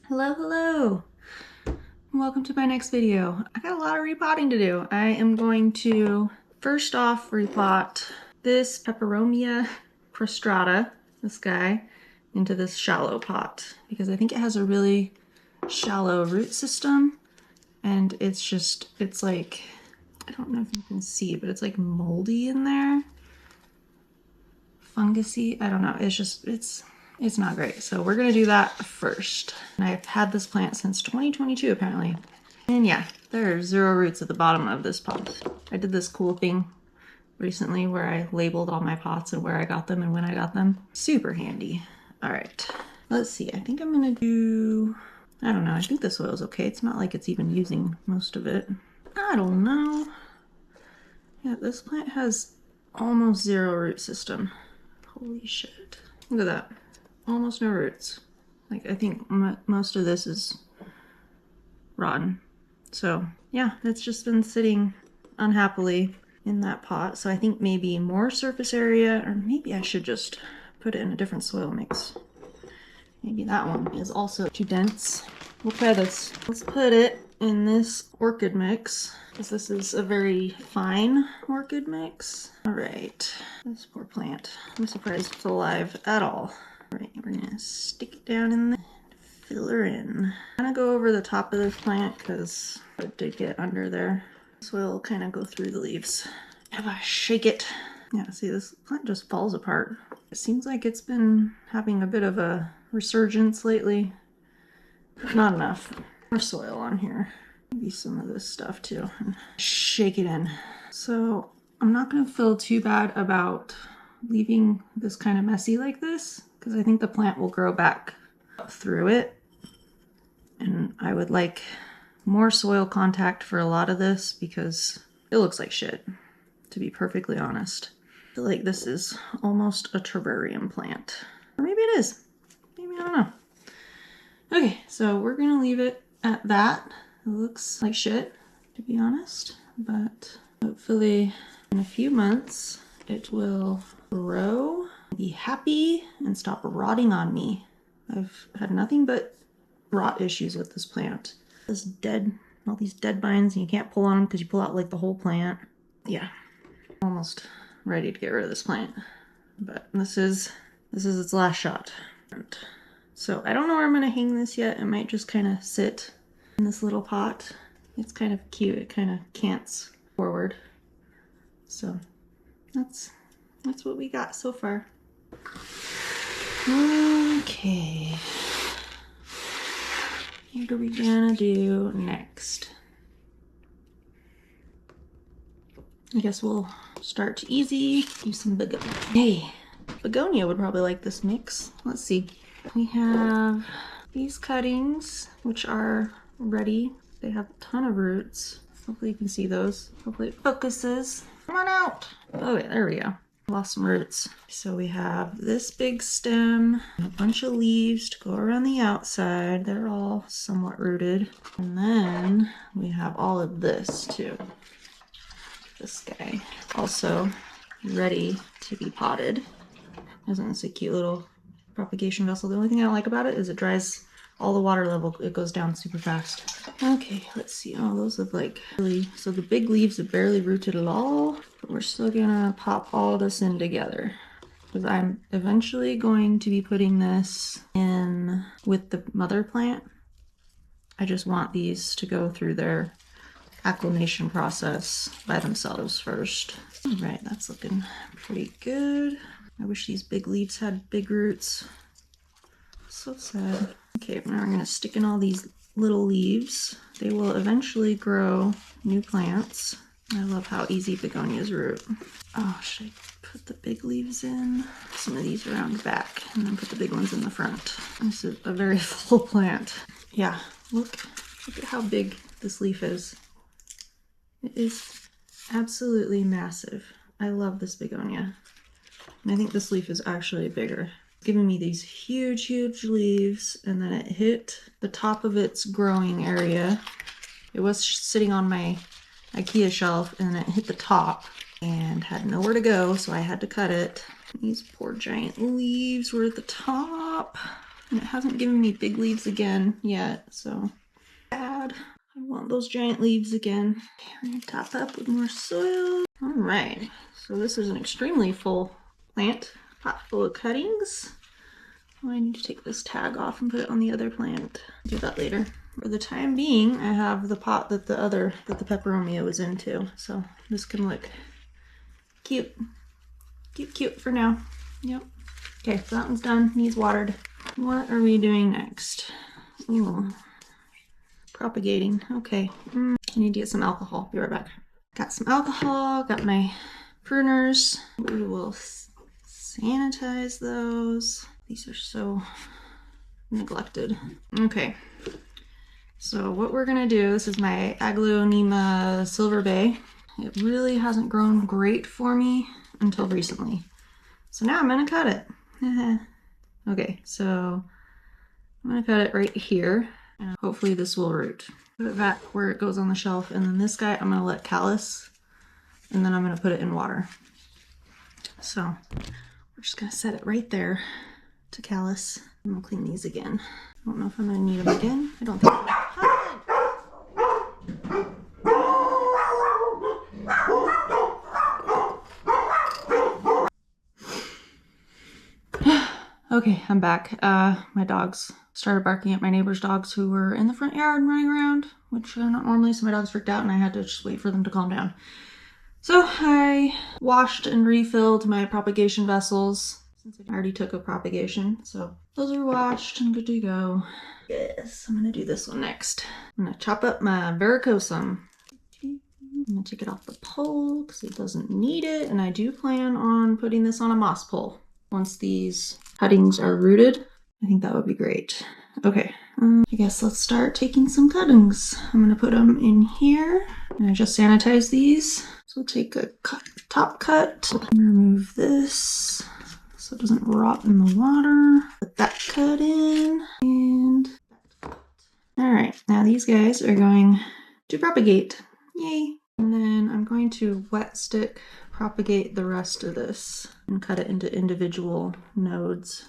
Hello, hello. Welcome to my next video. I got a lot of repotting to do. I am going to first off repot this Peperomia prostrata, this guy, into this shallow pot because I think it has a really shallow root system and it's like, I don't know if you can see, but it's like moldy in there. Fungusy, I don't know. It's not great. So we're gonna do that first. And I've had this plant since 2022 apparently. And yeah, there are 0 roots at the bottom of this pot. I did this cool thing recently where I labeled all my pots and where I got them and when I got them. Super handy. All right, let's see. I think I'm gonna do, I don't know. I think the soil's okay. It's not like it's even using most of it. I don't know. Yeah, this plant has almost 0 root system. Holy shit. Look at that. Almost no roots. Like, I think most of this is rotten. So, yeah, it's just been sitting unhappily in that pot. So I think maybe more surface area, or maybe I should just put it in a different soil mix. Maybe that one is also too dense. We'll try this. Let's put it in this orchid mix, because this is a very fine orchid mix. All right, this poor plant. I'm surprised it's alive at all. All right, we're gonna stick it down in there and fill her in. I'm gonna go over the top of this plant because it did get under there. Soil will kind of go through the leaves. If I shake it, yeah, see, this plant just falls apart. It seems like it's been having a bit of a resurgence lately. Not enough. More soil on here. Maybe some of this stuff too. And shake it in. So I'm not going to feel too bad about leaving this kind of messy like this because I think the plant will grow back through it. And I would like more soil contact for a lot of this because it looks like shit, to be perfectly honest. I feel like this is almost a terrarium plant. Or maybe it is. Maybe, I don't know. Okay, so we're gonna leave it at that. It looks like shit, to be honest, but hopefully in a few months it will grow, be happy, and stop rotting on me. I've had nothing but rot issues with this plant. All these dead vines, and you can't pull on them because you pull out like the whole plant. Yeah, almost ready to get rid of this plant, but this is its last shot. So I don't know where I'm gonna hang this yet. It might just kind of sit in this little pot. It's kind of cute. It kind of cants forward. So that's what we got so far. Okay. What are we gonna do next? I guess we'll start easy. Do some begonia. Hey, begonia would probably like this mix. Let's see. We have these cuttings, which are ready. They have a ton of roots. Hopefully you can see those. Hopefully it focuses. Come on out. Oh yeah, there we go. Lost some roots. So we have this big stem, and a bunch of leaves to go around the outside. They're all somewhat rooted. And then we have all of this too. This guy also ready to be potted. Isn't this a cute little propagation vessel? The only thing I don't like about it is it dries all the water level. It goes down super fast. Okay, let's see. Oh, those look like really, so the big leaves are barely rooted at all, but we're still gonna pop all this in together because I'm eventually going to be putting this in with the mother plant. I just want these to go through their acclimation process by themselves first. All right, that's looking pretty good. I wish these big leaves had big roots. So sad. Okay, now we're gonna stick in all these little leaves. They will eventually grow new plants. I love how easy begonias root. Oh, should I put the big leaves in? Some of these around the back and then put the big ones in the front. This is a very full plant. Yeah, look at how big this leaf is. It is absolutely massive. I love this begonia. And I think this leaf is actually bigger. It's giving me these huge, huge leaves, and then it hit the top of its growing area. It was sitting on my IKEA shelf, and then it hit the top and had nowhere to go, so I had to cut it. These poor giant leaves were at the top. And it hasn't given me big leaves again yet, so bad. I want those giant leaves again. Okay, we're gonna top up with more soil. All right, so this is an extremely full plant, pot full of cuttings. Oh, I need to take this tag off and put it on the other plant. Do that later. For the time being, I have the pot that the peperomia was into, so this can look cute. Cute for now. Yep. Okay, so that one's done. Needs watered. What are we doing next? Ooh. Propagating. Okay. I need to get some alcohol. Be right back. Got some alcohol. Got my pruners. We will sanitize those. These are so neglected. Okay. So what we're gonna do, this is my Aglaonema Silver Bay. It really hasn't grown great for me until recently. So now I'm gonna cut it. Okay, so I'm gonna cut it right here, and hopefully this will root. Put it back where it goes on the shelf, and then this guy I'm gonna let callus, and then I'm gonna put it in water. So we're just gonna set it right there to callus. I'm gonna clean these again. I don't know if I'm gonna need them again. I don't think so. Okay, I'm back. My dogs started barking at my neighbor's dogs who were in the front yard running around, which are not normally, so my dogs freaked out and I had to just wait for them to calm down. So I washed and refilled my propagation vessels since I already took a propagation. So those are washed and good to go. Yes, I'm gonna do this one next. I'm gonna chop up my varicosum. I'm gonna take it off the pole because it doesn't need it, and I do plan on putting this on a moss pole once these cuttings are rooted. I think that would be great. Okay, I guess let's start taking some cuttings. I'm gonna put them in here, and I just sanitize these. So take a top cut and remove this so it doesn't rot in the water. Put that cut in, and all right, now these guys are going to propagate. Yay! And then I'm going to wet stick propagate the rest of this and cut it into individual nodes.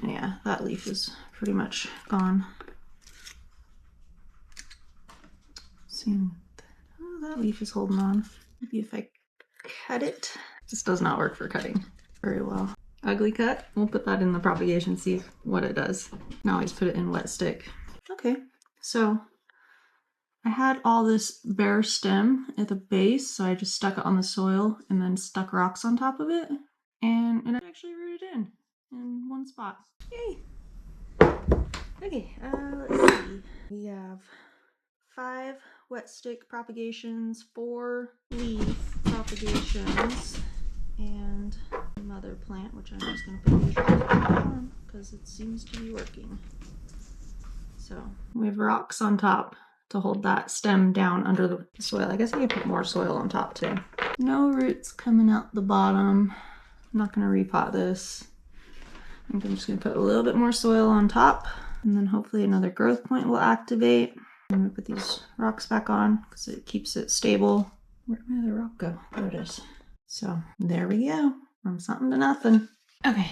And yeah, that leaf is pretty much gone. See, oh, that leaf is holding on. Maybe if I cut it. This does not work for cutting very well. Ugly cut. We'll put that in the propagation, see what it does. You can always put it in wet stick. Okay, so I had all this bare stem at the base, so I just stuck it on the soil and then stuck rocks on top of it, and it actually rooted in one spot. Yay! Okay, let's see. We have 5 wet stick propagations, 4 leaf propagations, and a mother plant, which I'm just going to put usually on the bottom because it seems to be working. So we have rocks on top to hold that stem down under the soil. I guess I can put more soil on top too. No roots coming out the bottom. I'm not going to repot this. I think I'm just going to put a little bit more soil on top, and then hopefully another growth point will activate. I'm going to put these rocks back on because it keeps it stable. Where'd my other rock go? There it is. So there we go, from something to nothing. Okay,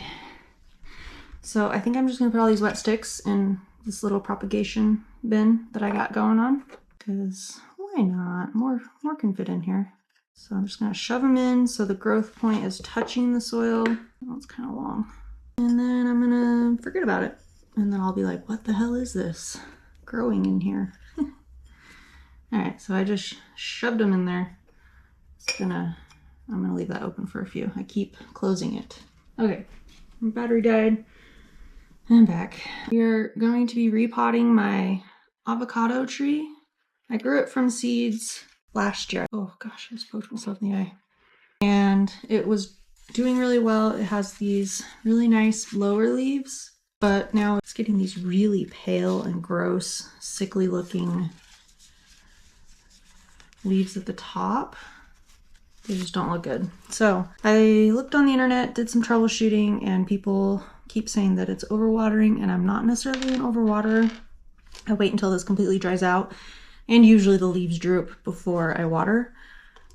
so I think I'm just gonna put all these wet sticks in this little propagation bin that I got going on, because why not? More can fit in here. So I'm just gonna shove them in so the growth point is touching the soil. Oh, it's kind of long. And then I'm gonna forget about it. And then I'll be like, what the hell is this growing in here? All right, so I just shoved them in there. I'm gonna leave that open for a few. I keep closing it. Okay, my battery died. I'm back. We're going to be repotting my avocado tree. I grew it from seeds last year. Oh gosh, I just poked myself in the eye. And it was doing really well. It has these really nice lower leaves, but now it's getting these really pale and gross, sickly looking leaves at the top. They just don't look good. So I looked on the internet, did some troubleshooting, and people keep saying that it's overwatering, and I'm not necessarily an overwaterer. I wait until this completely dries out, and usually the leaves droop before I water.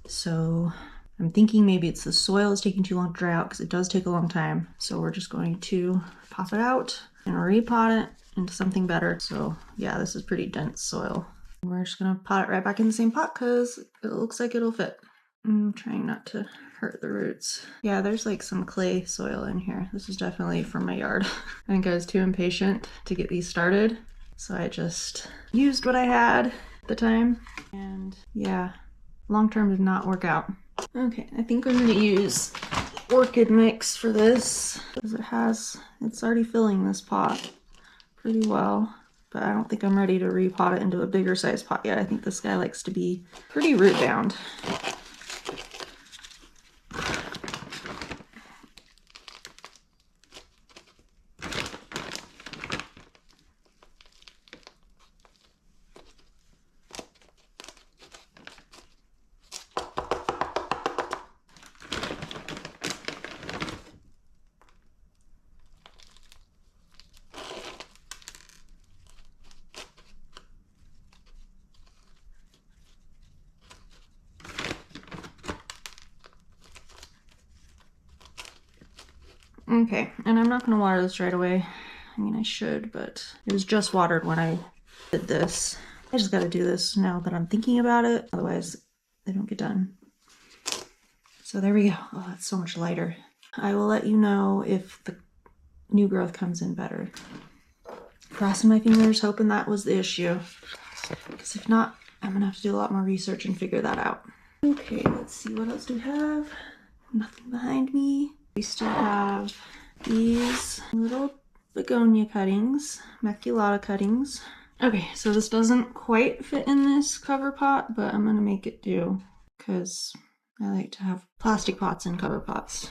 So I'm thinking maybe it's the soil is taking too long to dry out, because it does take a long time. So we're just going to pop it out and repot it into something better. So yeah, this is pretty dense soil. We're just gonna pot it right back in the same pot because it looks like it'll fit. I'm trying not to hurt the roots. Yeah, there's like some clay soil in here. This is definitely from my yard. I think I was too impatient to get these started, so I just used what I had at the time. And yeah, long term did not work out. Okay, I think I'm gonna use orchid mix for this because it's already filling this pot pretty well. But I don't think I'm ready to repot it into a bigger size pot yet. I think this guy likes to be pretty root bound. Okay, and I'm not gonna water this right away. I mean, I should, but it was just watered when I did this. I just gotta do this now that I'm thinking about it, otherwise they don't get done. So there we go. Oh, that's so much lighter. I will let you know if the new growth comes in better. Crossing my fingers, hoping that was the issue. Because if not, I'm gonna have to do a lot more research and figure that out. Okay, let's see, what else do we have? Nothing behind me. We still have these little begonia cuttings, maculata cuttings. Okay, so this doesn't quite fit in this cover pot, but I'm gonna make it do because I like to have plastic pots in cover pots.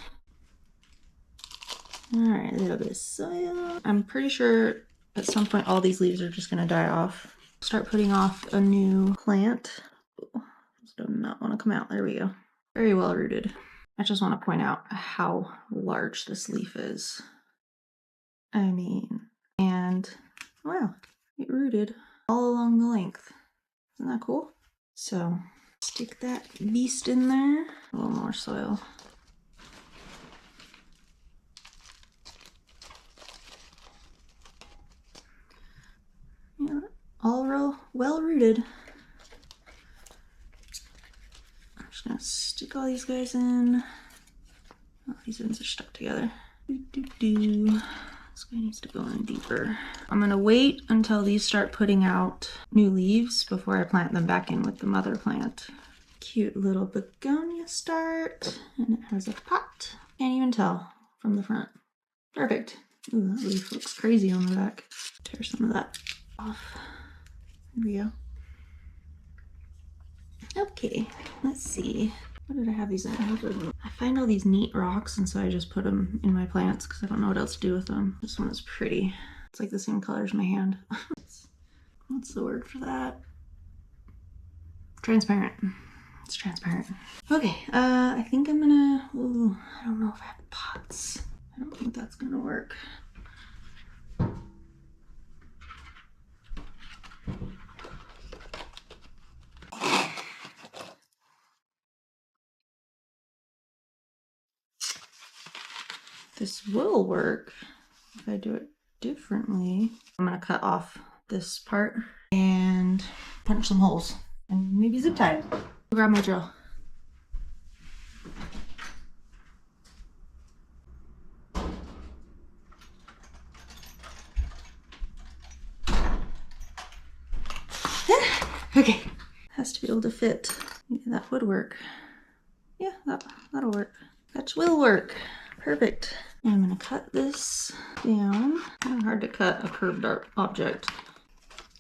All right, a little bit of soil. I'm pretty sure at some point all these leaves are just gonna die off. Start putting off a new plant. This does not want to come out. There we go. Very well rooted. I just want to point out how large this leaf is. I mean, and wow, it rooted all along the length. Isn't that cool? So stick that beast in there. A little more soil. Yeah, all real well rooted. I'm just gonna stick all these guys in. Oh, these ends are stuck together. This guy needs to go in deeper. I'm gonna wait until these start putting out new leaves before I plant them back in with the mother plant. Cute little begonia start, and it has a pot. Can't even tell from the front. Perfect. Ooh, that leaf looks crazy on the back. Tear some of that off. There we go. Okay, let's see. What did I have these in? I find all these neat rocks, and so I just put them in my plants because I don't know what else to do with them. This one is pretty. It's like the same color as my hand. What's the word for that? Transparent. It's transparent. Okay, I think I'm gonna, ooh, I don't know if I have pots. I don't think that's gonna work. This will work if I do it differently. I'm gonna cut off this part and punch some holes and maybe zip tie it. Grab my drill. Okay, has to be able to fit. Maybe that would work. Yeah, that'll work. That will work. Perfect. And I'm gonna cut this down. Kind of hard to cut a curved object.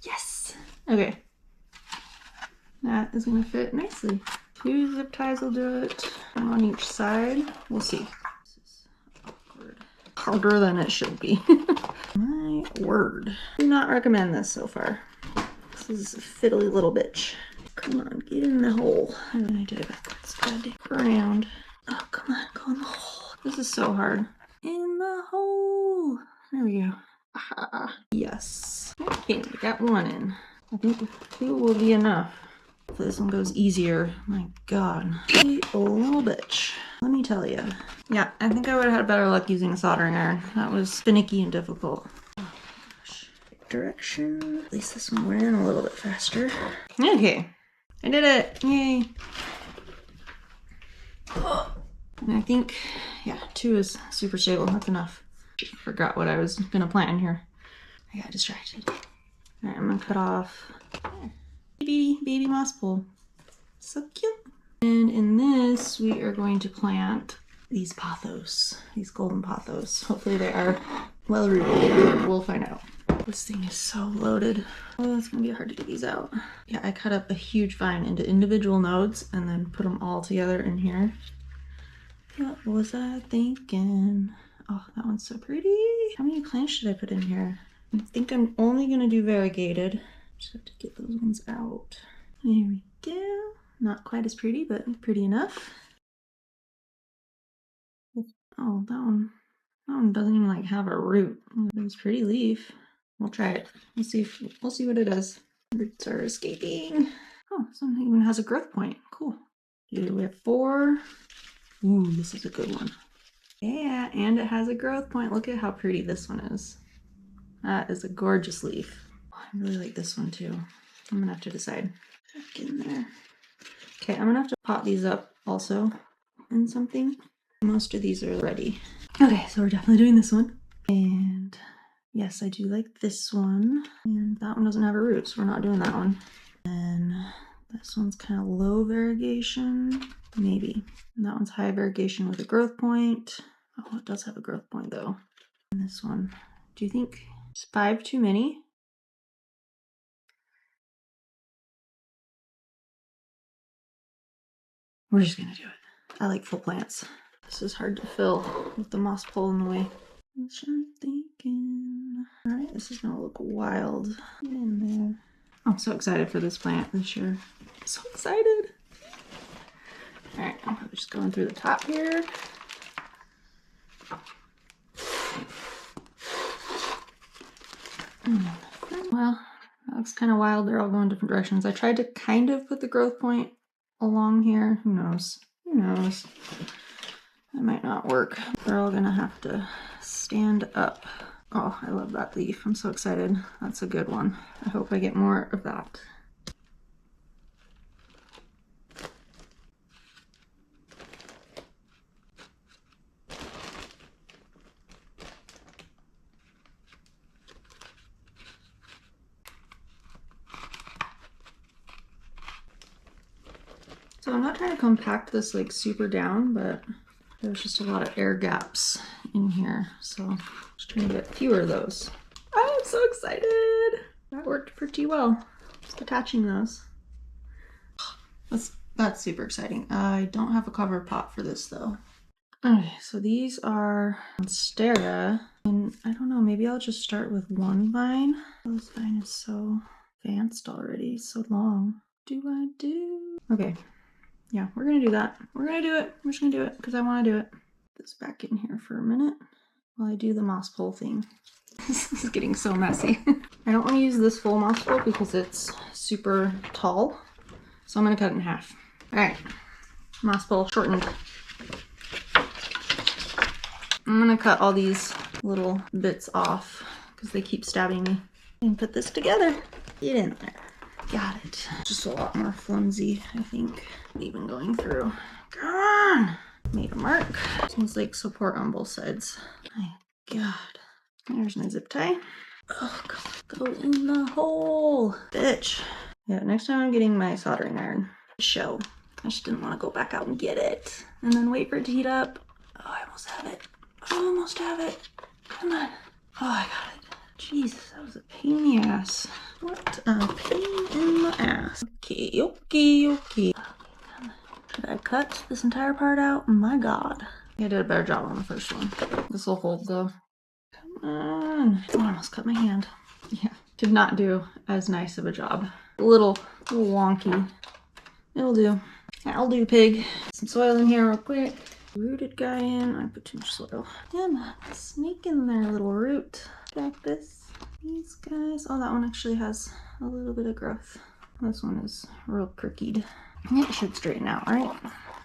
Yes. Okay. That is gonna fit nicely. 2 zip ties will do it. One on each side. We'll see. This is awkward. Harder than it should be. My word. Do not recommend this so far. This is a fiddly little bitch. Come on, get in the hole. I did it backwards. Gotta dig around. Oh, come on, go in the hole. This is so hard. In the hole. There we go. Ah, yes. Okay, we got one in. I think 2 will be enough. Hopefully this one goes easier. My God, a little bitch. Let me tell you. Yeah, I think I would have had better luck using a soldering iron. That was finicky and difficult. Oh gosh. Direction. At least this one went in a little bit faster. Okay, I did it. Yay. And I think, yeah, 2 is super stable. That's enough. Forgot what I was gonna plant in here. I got distracted. All right, I'm gonna cut off baby moss pole. So cute. And in this, we are going to plant these pothos, these golden pothos. Hopefully they are well rooted. We'll find out. This thing is so loaded. Oh, it's gonna be hard to get these out. Yeah, I cut up a huge vine into individual nodes and then put them all together in here. What was I thinking? Oh, that one's so pretty. How many plants should I put in here? I think I'm only gonna do variegated. Just have to get those ones out. There we go. Not quite as pretty, but pretty enough. Oh, that one doesn't even like have a root. It's a pretty leaf. We'll try it. We'll see what it is. Roots are escaping. Oh, something even has a growth point. Cool. We have 4. Ooh, this is a good one. Yeah, and it has a growth point. Look at how pretty this one is. That is a gorgeous leaf. Oh, I really like this one too. I'm gonna have to decide. Back in there. Okay, I'm gonna have to pot these up also in something. Most of these are ready. Okay, so we're definitely doing this one. And yes, I do like this one. And that one doesn't have a root, so we're not doing that one. And this one's kind of low variegation, maybe. And that one's high variegation with a growth point. Oh, it does have a growth point though. And this one, do you think it's 5 too many? We're just gonna do it. I like full plants. This is hard to fill with the moss pole in the way. That's what I'm thinking. All right, this is gonna look wild. Get in there. I'm so excited for this plant this year. I'm so excited. All right, I'm probably just going through the top here. Well, that looks kind of wild. They're all going different directions. I tried to kind of put the growth point along here. Who knows? Who knows? That might not work. They're all gonna have to stand up. Oh, I love that leaf. I'm so excited. That's a good one. I hope I get more of that. So I'm not trying to compact this like super down, but there's just a lot of air gaps in here. So just trying to get fewer of those. I'm so excited. That worked pretty well. Just attaching those. That's super exciting. I don't have a cover pot for this though. Okay, so these are Monstera, and I don't know, maybe I'll just start with one vine. This vine is so advanced already, so long. Okay, yeah, we're gonna do that. We're gonna do it. We're just gonna do it because I want to do it. Put this back in here for a minute while I do the moss pole thing. This is getting so messy. I don't want to use this full moss pole because it's super tall, so I'm gonna cut it in half. All right, moss pole shortened. I'm gonna cut all these little bits off because they keep stabbing me. And put this together. Get in there. Got it. Just a lot more flimsy, I think, even going through. Come on! Made a mark. Seems like support on both sides. My God. There's my zip tie. Oh, God. Go in the hole. Bitch. Yeah, next time I'm getting my soldering iron. Show. I just didn't want to go back out and get it. And then wait for it to heat up. Oh, I almost have it. I almost have it. Come on. Oh, I got it. Jesus, that was a pain in the ass. What a pain in the ass. Okay. Should I cut this entire part out? My God. I did a better job on the first one. This will hold though. Come on. I almost cut my hand. Yeah, did not do as nice of a job. A little wonky. It'll do. That'll do, pig. Some soil in here real quick. Rooted guy in. I put too much soil. Come on, sneak in there, little root. Got this. These guys. Oh, that one actually has a little bit of growth. This one is real crooked. It should straighten out, right?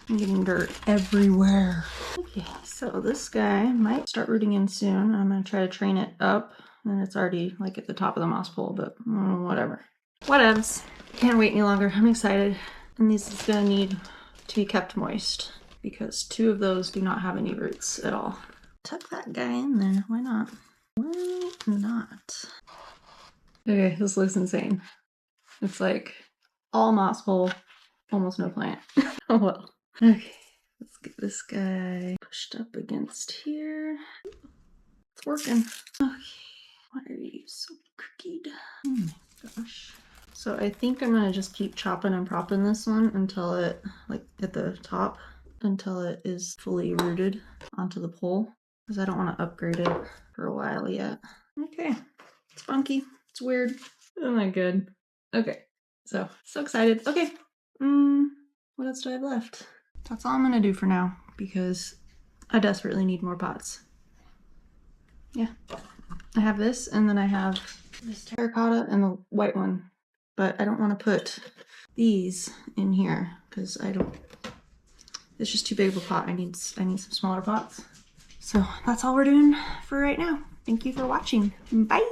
I'm getting dirt everywhere. Okay, so this guy might start rooting in soon. I'm gonna try to train it up, and it's already like at the top of the moss pole, but whatever. Whatevs. Can't wait any longer. I'm excited. And this is gonna need to be kept moist because 2 of those do not have any roots at all. Tuck that guy in there. Why not? Why not? Okay, this looks insane. It's like all moss pole, almost no plant. Oh well. Okay, let's get this guy pushed up against here. It's working. Okay, why are you so crooked? Oh my gosh. So I think I'm gonna just keep chopping and propping this one until it, like at the top, until it is fully rooted onto the pole, because I don't want to upgrade it for a while yet. Okay, it's funky. It's weird. Oh my god. Okay, so excited. Okay, what else do I have left? That's all I'm gonna do for now because I desperately need more pots. Yeah, I have this, and then I have this terracotta and the white one, but I don't want to put these in here because it's just too big of a pot. I need some smaller pots. So that's all we're doing for right now. Thank you for watching. Bye.